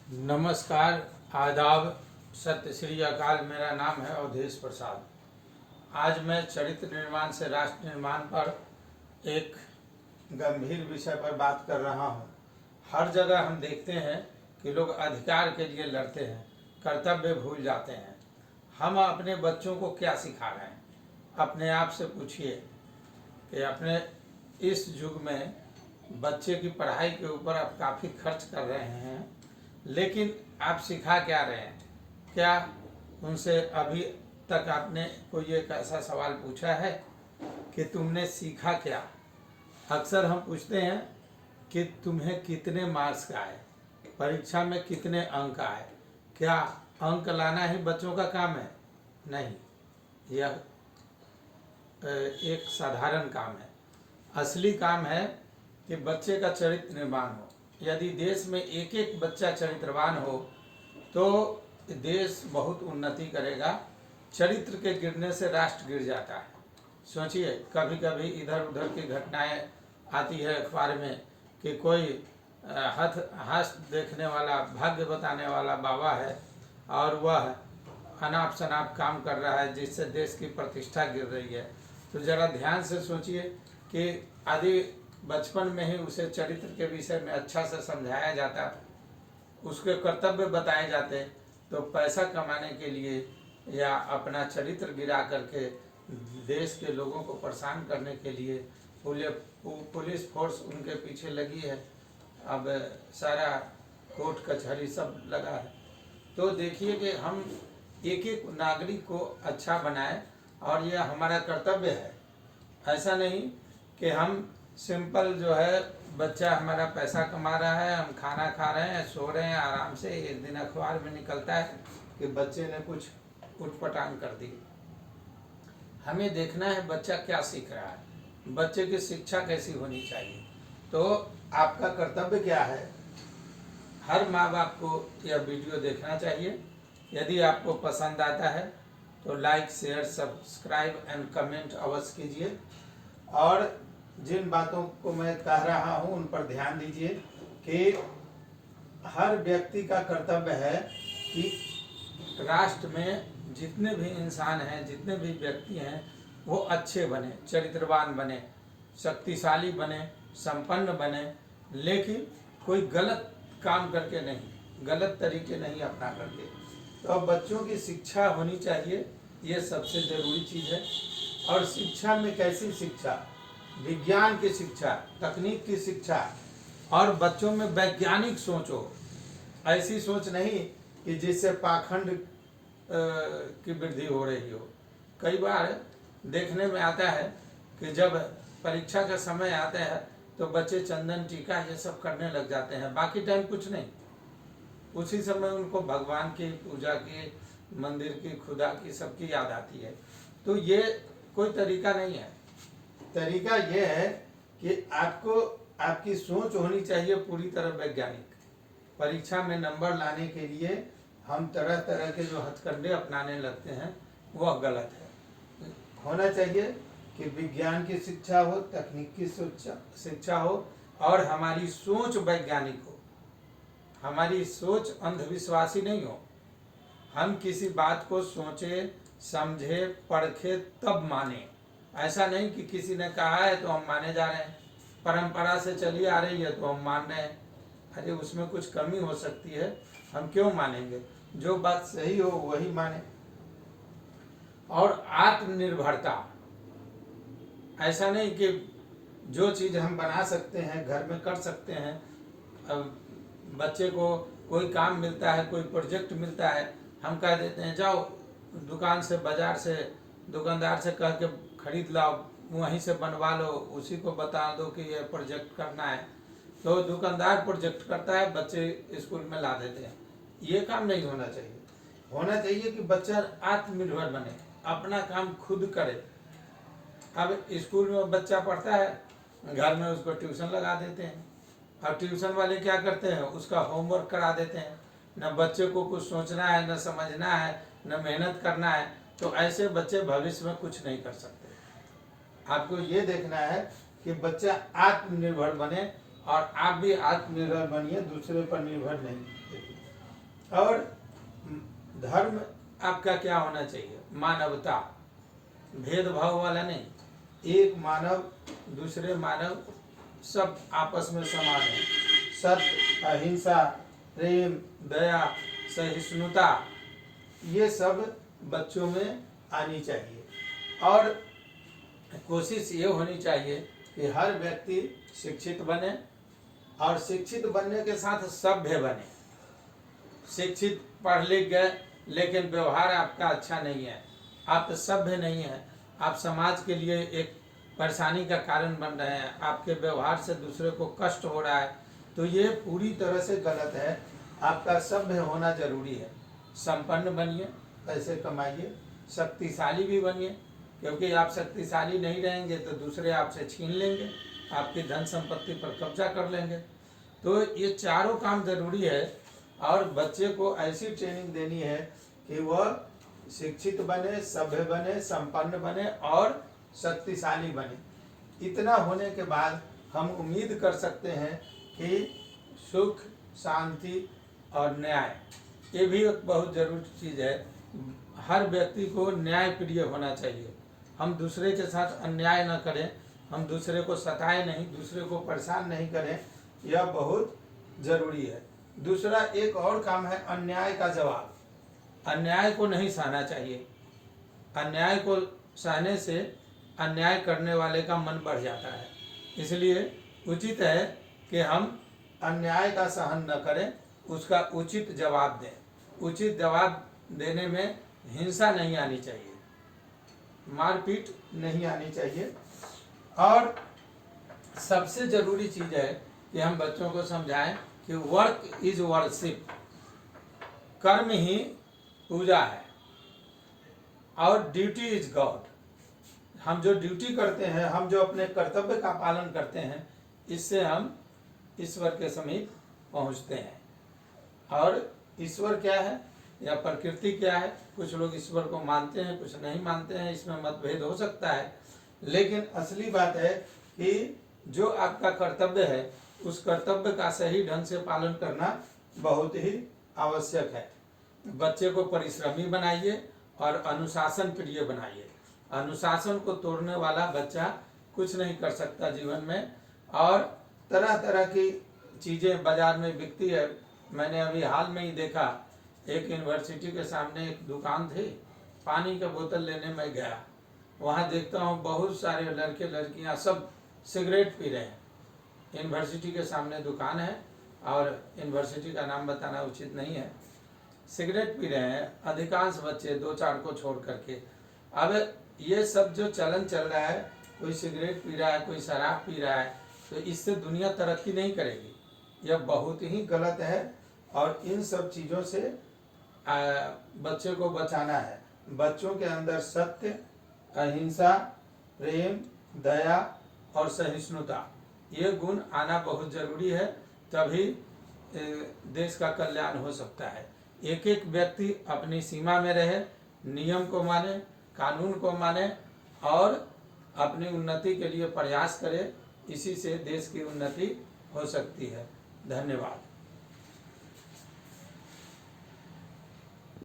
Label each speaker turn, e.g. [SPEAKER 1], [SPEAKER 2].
[SPEAKER 1] नमस्कार, आदाब, सत्य श्री अकाल। मेरा नाम है अवधेश प्रसाद। आज मैं चरित्र निर्माण से राष्ट्र निर्माण पर एक गंभीर विषय पर बात कर रहा हूँ। हर जगह हम देखते हैं कि लोग अधिकार के लिए लड़ते हैं, कर्तव्य भूल जाते हैं। हम अपने बच्चों को क्या सिखा रहे हैं? अपने आप से पूछिए कि अपने इस युग में बच्चे की पढ़ाई के ऊपर आप काफ़ी खर्च कर रहे हैं, लेकिन आप सिखा क्या रहे हैं? क्या उनसे अभी तक आपने कोई एक ऐसा सवाल पूछा है कि तुमने सीखा क्या? अक्सर हम पूछते हैं कि तुम्हें कितने मार्क्स का है, परीक्षा में कितने अंक आए। क्या अंक लाना ही बच्चों का काम है? नहीं, यह एक साधारण काम है। असली काम है कि बच्चे का चरित्र निर्माण हो। यदि देश में एक एक बच्चा चरित्रवान हो तो देश बहुत उन्नति करेगा। चरित्र के गिरने से राष्ट्र गिर जाता है। सोचिए, कभी कभी इधर उधर की घटनाएं आती है अखबार में कि कोई हाथ देखने वाला, भाग्य बताने वाला बाबा है और वह अनाप शनाप काम कर रहा है जिससे देश की प्रतिष्ठा गिर रही है। तो ज़रा ध्यान से सोचिए कि यदि बचपन में ही उसे चरित्र के विषय में अच्छा से समझाया जाता, उसके कर्तव्य बताए जाते, तो पैसा कमाने के लिए या अपना चरित्र गिरा करके देश के लोगों को परेशान करने के लिए पुलिस फोर्स उनके पीछे लगी है। अब सारा कोर्ट कचहरी सब लगा है। तो देखिए कि हम एक एक नागरिक को अच्छा बनाएं और यह हमारा कर्तव्य है। ऐसा नहीं कि हम सिंपल जो है, बच्चा हमारा पैसा कमा रहा है, हम खाना खा रहे हैं, सो रहे हैं आराम से, एक दिन अखबार में निकलता है कि बच्चे ने कुछ उठपटांग कर दी। हमें देखना है बच्चा क्या सीख रहा है, बच्चे की शिक्षा कैसी होनी चाहिए। तो आपका कर्तव्य क्या है? हर माँ बाप को यह वीडियो देखना चाहिए। यदि आपको पसंद आता है तो like, share, subscribe and comment अवश्य कीजिए। और जिन बातों को मैं कह रहा हूँ उन पर ध्यान दीजिए कि हर व्यक्ति का कर्तव्य है कि राष्ट्र में जितने भी इंसान हैं, जितने भी व्यक्ति हैं, वो अच्छे बने, चरित्रवान बने, शक्तिशाली बने, संपन्न बने, लेकिन कोई गलत काम करके नहीं, गलत तरीके नहीं अपना करके। तो अब बच्चों की शिक्षा होनी चाहिए, ये सबसे ज़रूरी चीज़ है। और शिक्षा में कैसी शिक्षा? विज्ञान की शिक्षा, तकनीक की शिक्षा, और बच्चों में वैज्ञानिक सोच हो। ऐसी सोच नहीं कि जिससे पाखंड की वृद्धि हो रही हो। कई बार देखने में आता है कि जब परीक्षा का समय आता है तो बच्चे चंदन टीका ये सब करने लग जाते हैं, बाकी टाइम कुछ नहीं। उसी समय उनको भगवान की पूजा की, मंदिर की, खुदा की, सबकी याद आती है। तो ये कोई तरीका नहीं है। तरीका ये है कि आपको आपकी सोच होनी चाहिए पूरी तरह वैज्ञानिक। परीक्षा में नंबर लाने के लिए हम तरह तरह के जो हथकंडे अपनाने लगते हैं वह गलत है। होना चाहिए कि विज्ञान की शिक्षा हो, तकनीक की शिक्षा हो, और हमारी सोच वैज्ञानिक हो। हमारी सोच अंधविश्वासी नहीं हो। हम किसी बात को सोचे, समझे, परखे तब माने। ऐसा नहीं कि किसी ने कहा है तो हम माने जा रहे हैं, परंपरा से चली आ रही है तो हम मान रहे हैं। अरे उसमें कुछ कमी हो सकती है, हम क्यों मानेंगे? जो बात सही हो वही माने। और आत्मनिर्भरता, ऐसा नहीं कि जो चीज़ हम बना सकते हैं, घर में कर सकते हैं। अब बच्चे को कोई काम मिलता है, कोई प्रोजेक्ट मिलता है, हम कह देते हैं जाओ दुकान से, बाजार से, दुकानदार से कह के खरीद लाओ, वहीं से बनवा लो, उसी को बता दो कि ये प्रोजेक्ट करना है। तो दुकानदार प्रोजेक्ट करता है, बच्चे स्कूल में ला देते हैं। ये काम नहीं होना चाहिए। होना चाहिए कि बच्चा आत्मनिर्भर बने, अपना काम खुद करे। अब स्कूल में बच्चा पढ़ता है, घर में उसको ट्यूशन लगा देते हैं, और ट्यूशन वाले क्या करते हैं? उसका होमवर्क करा देते हैं। न बच्चे को कुछ सोचना है, न समझना है, न मेहनत करना है। तो ऐसे बच्चे भविष्य में कुछ नहीं कर सकते। आपको ये देखना है कि बच्चा आत्मनिर्भर बने, और आप भी आत्मनिर्भर बनिए, दूसरे पर निर्भर नहीं। और धर्म आपका क्या होना चाहिए? मानवता, भेदभाव वाला नहीं। एक मानव दूसरे मानव सब आपस में समान है। सत्य, अहिंसा, प्रेम, दया, सहिष्णुता, ये सब बच्चों में आनी चाहिए। और कोशिश ये होनी चाहिए कि हर व्यक्ति शिक्षित बने, और शिक्षित बनने के साथ सभ्य बने। शिक्षित पढ़ लिख गए लेकिन व्यवहार आपका अच्छा नहीं है, आप सभ्य नहीं है, आप समाज के लिए एक परेशानी का कारण बन रहे हैं, आपके व्यवहार से दूसरे को कष्ट हो रहा है, तो ये पूरी तरह से गलत है। आपका सभ्य होना जरूरी है। संपन्न बनिए, पैसे कमाइए, शक्तिशाली भी बनिए, क्योंकि आप शक्तिशाली नहीं रहेंगे तो दूसरे आपसे छीन लेंगे, आपकी धन संपत्ति पर कब्जा कर लेंगे। तो ये चारों काम जरूरी है। और बच्चे को ऐसी ट्रेनिंग देनी है कि वह शिक्षित बने, सभ्य बने, संपन्न बने और शक्तिशाली बने। इतना होने के बाद हम उम्मीद कर सकते हैं कि सुख, शांति और न्याय, ये भी एक बहुत जरूरी चीज़ है। हर व्यक्ति को न्याय प्रिय होना चाहिए। हम दूसरे के साथ अन्याय न करें, हम दूसरे को सताएं नहीं, दूसरे को परेशान नहीं करें, यह बहुत जरूरी है। दूसरा एक और काम है अन्याय का जवाब। अन्याय को नहीं सहना चाहिए। अन्याय को सहने से अन्याय करने वाले का मन बढ़ जाता है। इसलिए उचित है कि हम अन्याय का सहन न करें, उसका उचित जवाब दें। उचित जवाब देने में हिंसा नहीं आनी चाहिए, मारपीट नहीं आनी चाहिए। और सबसे जरूरी चीज़ है कि हम बच्चों को समझाएं कि वर्क इज वर्शिप, कर्म ही पूजा है, और ड्यूटी इज गॉड। हम जो ड्यूटी करते हैं, हम जो अपने कर्तव्य का पालन करते हैं, इससे हम ईश्वर के समीप पहुंचते हैं। और ईश्वर क्या है या प्रकृति क्या है? कुछ लोग ईश्वर को मानते हैं, कुछ नहीं मानते हैं, इसमें मतभेद हो सकता है। लेकिन असली बात है कि जो आपका कर्तव्य है, उस कर्तव्य का सही ढंग से पालन करना बहुत ही आवश्यक है। बच्चे को परिश्रमी बनाइए और अनुशासन प्रिय बनाइए। अनुशासन को तोड़ने वाला बच्चा कुछ नहीं कर सकता जीवन में। और तरह तरह की चीज़ें बाजार में बिकती है। मैंने अभी हाल में ही देखा, एक यूनिवर्सिटी के सामने एक दुकान थी, पानी का बोतल लेने में गया, वहाँ देखता हूँ बहुत सारे लड़के लड़कियाँ सब सिगरेट पी रहे हैं। यूनिवर्सिटी के सामने दुकान है और यूनिवर्सिटी का नाम बताना उचित नहीं है। सिगरेट पी रहे हैं अधिकांश बच्चे, 2-4 को छोड़ करके। अब ये सब जो चलन चल रहा है, कोई सिगरेट पी रहा है, कोई शराब पी रहा है, तो इससे दुनिया तरक्की नहीं करेगी। यह बहुत ही गलत है और इन सब चीज़ों से बच्चे को बचाना है। बच्चों के अंदर सत्य, अहिंसा, प्रेम, दया और सहिष्णुता, ये गुण आना बहुत जरूरी है, तभी देश का कल्याण हो सकता है। एक एक व्यक्ति अपनी सीमा में रहे, नियम को माने, कानून को माने और अपनी उन्नति के लिए प्रयास करे, इसी से देश की उन्नति हो सकती है। धन्यवाद।